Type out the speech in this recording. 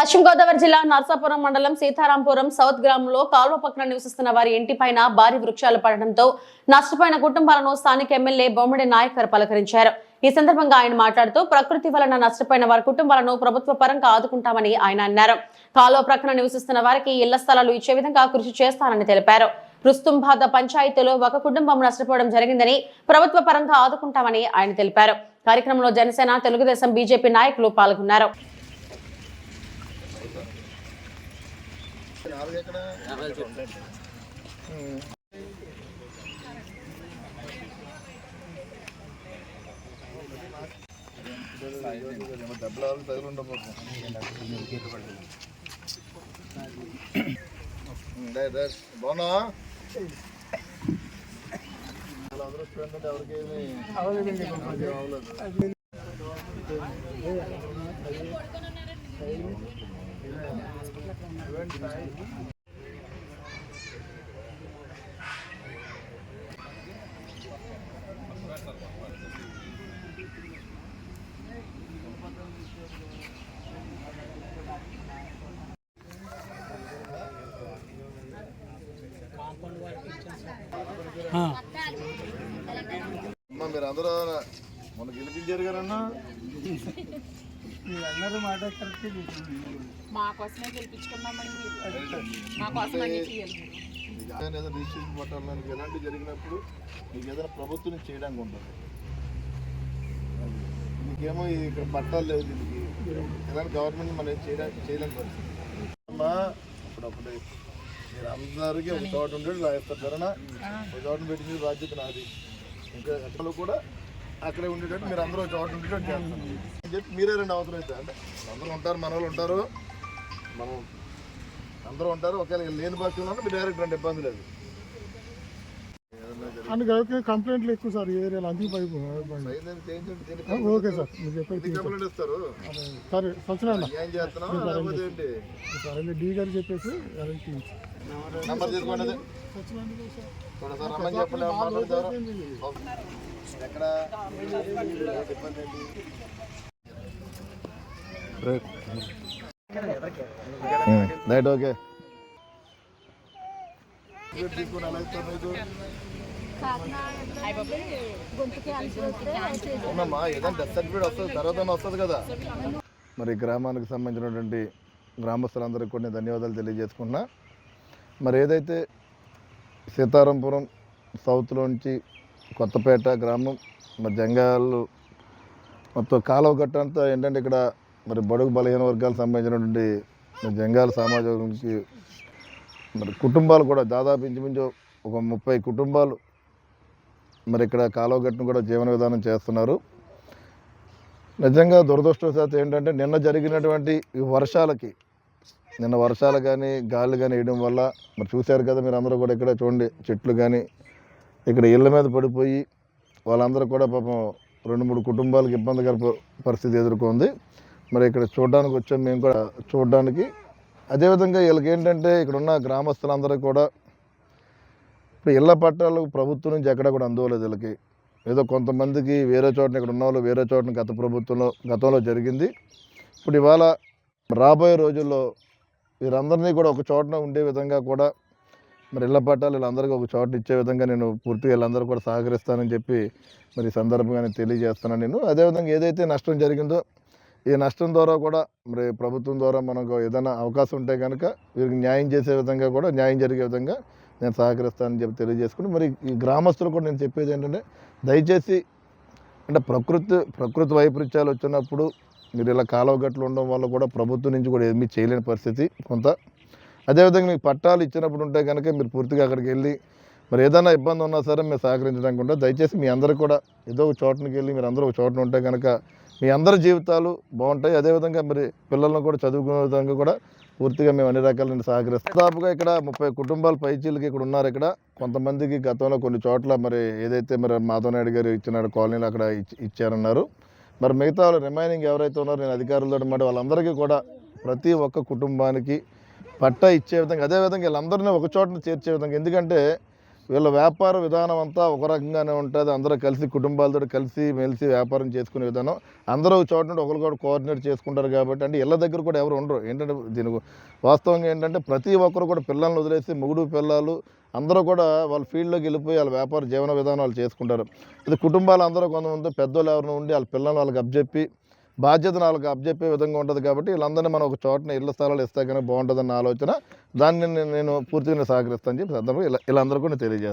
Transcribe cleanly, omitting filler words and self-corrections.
పశ్చిమ గోదావరి జిల్లా నర్సాపురం మండలం సీతారాంపురం సౌత్ గ్రామంలో కాలువ పక్కన నివసిస్తున్న వారి ఇంటిపైన భారీ వృక్షాలు పడడంతో నష్టపోయిన కుటుంబాలను స్థానిక ఎమ్మెల్యే బొమ్మడి నాయకర్ పలకరించారు. ఈ సందర్భంగా ఆయన మాట్లాడుతూ ప్రకృతి వలన నష్టపోయిన వారి కుటుంబాలను ప్రభుత్వ పరంగా ఆదుకుంటామని ఆయన అన్నారు. కాలువ ప్రక్కన నివసిస్తున్న వారికి ఇళ్ల స్థలాలు ఇచ్చే విధంగా కృషి చేస్తానని తెలిపారు. రుస్తుంబాద పంచాయతీలో ఒక కుటుంబం నష్టపోవడం జరిగిందని ప్రభుత్వ పరంగా ఆదుకుంటామని ఆయన తెలిపారు. కార్యక్రమంలో జనసేన, తెలుగుదేశం, బీజేపీ నాయకులు పాల్గొన్నారు. బాగున్నా ఎవరికి మీరు అందరూ మొన్న గెలిపించారు కదన్నా, అందరూ మాట మా కోసమే గెలిపించుకున్నామండి. మా కోసం ఏదైనా రిజిస్ట్రేషన్ పట్టాలని ఎలాంటి జరిగినప్పుడు మీకు ఏదైనా ప్రభుత్వం చేయడానికి ఉంటుంది. మీకేమో ఇక్కడ పట్టాలు లేవు, దీనికి ఎలాంటి గవర్నమెంట్ మనం చేయలేని పరిస్థితి అమ్మా. ఇప్పుడు ఒకటి మీరు అందరికీ ఒక చోట ఉండేది రాయిస్తారు సరేనా, ఒక చోట పెట్టింది బాధ్యత నాది. ఇంకా ఎక్కడో కూడా అక్కడే ఉండేటట్టు మీరు అందరూ చోట ఉండేటట్టు చేస్తాను అని చెప్పి మీరే రెండు అవసరం అయితే అంటే అందరూ ఉంటారు, మన వాళ్ళు ఉంటారు, మనం అందరూ ఉంటారు. ఒకవేళ లేని పక్షంలో మీరు డైరెక్ట్ రెండు ఇబ్బంది లేదు. కంప్లైంట్లు ఎక్కువ సార్ ఏరియాలో అందుకు ఓకే సార్ కంప్లైంట్ ఇస్తారు. సరే సత్యనారాయణ ఏం చేస్తున్నాం లేకపోతే ఏంటి సరే డి గారు చెప్పేసి నంబర్ తీసుకోండి. సార్ రమ్మని చెప్పండి. ఎక్కడ ఇబ్బంది ఏంటి రైట్ ఓకే తీసుకుని ఎలా ఇస్తారు మీకు అవునమ్మా, ఏదైనా డెత్ సర్టిఫికేట్ వస్తుంది తర్వాత వస్తుంది కదా. మరి గ్రామానికి సంబంధించినటువంటి గ్రామస్తులందరికీ కూడా ధన్యవాదాలు తెలియజేసుకుంటున్నా. మరి ఏదైతే సీతారాంపురం సౌత్లోంచి కొత్తపేట గ్రామం మరి జంగాలు మొత్తం కాలువ గట్ట అంతా ఏంటంటే ఇక్కడ మరి బడుగు బలహీన వర్గాలకు సంబంధించినటువంటి జంగాల సమాజం నుంచి మరి కుటుంబాలు కూడా దాదాపు ఇంచుమించు ఒక 30 కుటుంబాలు మరి ఇక్కడ కాలువ గట్టును కూడా జీవన విధానం చేస్తున్నారు. నిజంగా దురదృష్టవశాత్తు ఏంటంటే నిన్న జరిగినటువంటి ఈ నిన్న వర్షాలు కానీ గాలి కానీ వేయడం వల్ల మరి చూశారు కదా మీరు అందరూ కూడా ఇక్కడ చూడండి, చెట్లు కానీ ఇక్కడ ఇళ్ళ మీద పడిపోయి వాళ్ళందరూ కూడా పాపం 2-3 కుటుంబాలకు ఇబ్బందికర పరిస్థితి ఎదుర్కొంది. మరి ఇక్కడ చూడడానికి వచ్చాం మేము కూడా చూడడానికి. అదేవిధంగా వీళ్ళకి ఏంటంటే ఇక్కడ ఉన్న గ్రామస్తులందరూ కూడా ఇప్పుడు ఇళ్ల పట్టాలు ప్రభుత్వం నుంచి ఎక్కడ కూడా అందుకోలేదు. వీళ్ళకి ఏదో కొంతమందికి వేరే చోటన ఇక్కడ ఉన్న వాళ్ళు వేరే చోటన గతంలో జరిగింది. ఇప్పుడు ఇవాళ రాబోయే రోజుల్లో వీరందరినీ కూడా ఒక చోటన ఉండే విధంగా కూడా మరి ఇళ్ల పట్టాలు వీళ్ళందరికీ ఒక చోట ఇచ్చే విధంగా నేను పూర్తిగా వీళ్ళందరూ కూడా సహకరిస్తానని చెప్పి మరి ఈ సందర్భంగా నేను తెలియజేస్తున్నాను. నేను అదేవిధంగా ఏదైతే నష్టం జరిగిందో ఈ నష్టం ద్వారా కూడా మరి ప్రభుత్వం ద్వారా మనకు ఏదైనా అవకాశం ఉంటే కనుక వీరికి న్యాయం చేసే విధంగా కూడా న్యాయం జరిగే విధంగా నేను సహకరిస్తానని చెప్పి తెలియజేసుకుని మరి ఈ గ్రామస్తులు కూడా నేను చెప్పేది ఏంటంటే దయచేసి అంటే ప్రకృతి వైపరీత్యాలు వచ్చినప్పుడు మీరు ఇలా కాలువ గట్లు ఉండడం వల్ల కూడా ప్రభుత్వం నుంచి కూడా ఏమీ చేయలేని పరిస్థితి కొంత. అదేవిధంగా మీకు పట్టాలు ఇచ్చినప్పుడు ఉంటే కనుక మీరు పూర్తిగా అక్కడికి వెళ్ళి మరి ఏదైనా ఇబ్బంది ఉన్నా సరే మీరు సహకరించడానికి ఉంటే దయచేసి మీ అందరూ కూడా ఏదో ఒక చోటనికి వెళ్ళి మీరు అందరూ ఒక చోటన ఉంటే కనుక మీ అందరి జీవితాలు బాగుంటాయి. అదేవిధంగా మరి పిల్లలను కూడా చదువుకునే విధంగా కూడా పూర్తిగా మేము అన్ని రకాల నుండి సహకరిస్తాం. దాదాపుగా ఇక్కడ 30 కుటుంబాల పైచీలకి ఇక్కడ ఉన్నారు. ఇక్కడ కొంతమందికి గతంలో కొన్ని చోట్ల మరి ఏదైతే మరి మాధవ్ నాయుడు గారు ఇచ్చిన కాలనీలు అక్కడ ఇచ్చారన్నారు. మరి మిగతా రిమైనింగ్ ఎవరైతే ఉన్నారో నేను అధికారులతో మాట వాళ్ళందరికీ కూడా ప్రతి ఒక్క కుటుంబానికి పట్టా ఇచ్చే విధంగా అదేవిధంగా వీళ్ళందరినీ ఒక చోటను చేర్చే విధంగా. ఎందుకంటే వీళ్ళ వ్యాపార విధానం అంతా ఒక రకంగానే ఉంటుంది. అందరూ కలిసి కుటుంబాలతో కలిసి మెలిసి వ్యాపారం చేసుకునే విధానం అందరూ ఒక చోట నుండి ఒకరికొకరు కోఆర్డినేట్ చేసుకుంటారు కాబట్టి అంటే ఇళ్ళ దగ్గర కూడా ఎవరు ఉండరు. ఏంటంటే దీనికి వాస్తవంగా ఏంటంటే ప్రతి ఒక్కరు కూడా పిల్లల్ని వదిలేసి మొగుడు పిల్లలు అందరూ కూడా వాళ్ళ ఫీల్డ్లోకి వెళ్ళిపోయి వాళ్ళ వ్యాపార జీవన విధానం వాళ్ళు చేసుకుంటారు. ఇది కుటుంబాలు అందరూ కొంతమంది పెద్దోళ్ళు ఎవరిని ఉండి వాళ్ళ పిల్లల్ని వాళ్ళకి అప్పచెప్పి బాధ్యతను వాళ్ళకి అప్పచెప్పే విధంగా ఉంటుంది కాబట్టి వీళ్ళందరినీ మనం ఒక చోటన ఇళ్ల స్థలాలు ఇస్తే కనుక బాగుంటుందన్న ఆలోచన దాన్ని నేను పూర్తిగా సహకరిస్తాను చెప్పి సందర్భంగా ఇలా అందరూ కూడా తెలియజేస్తాను.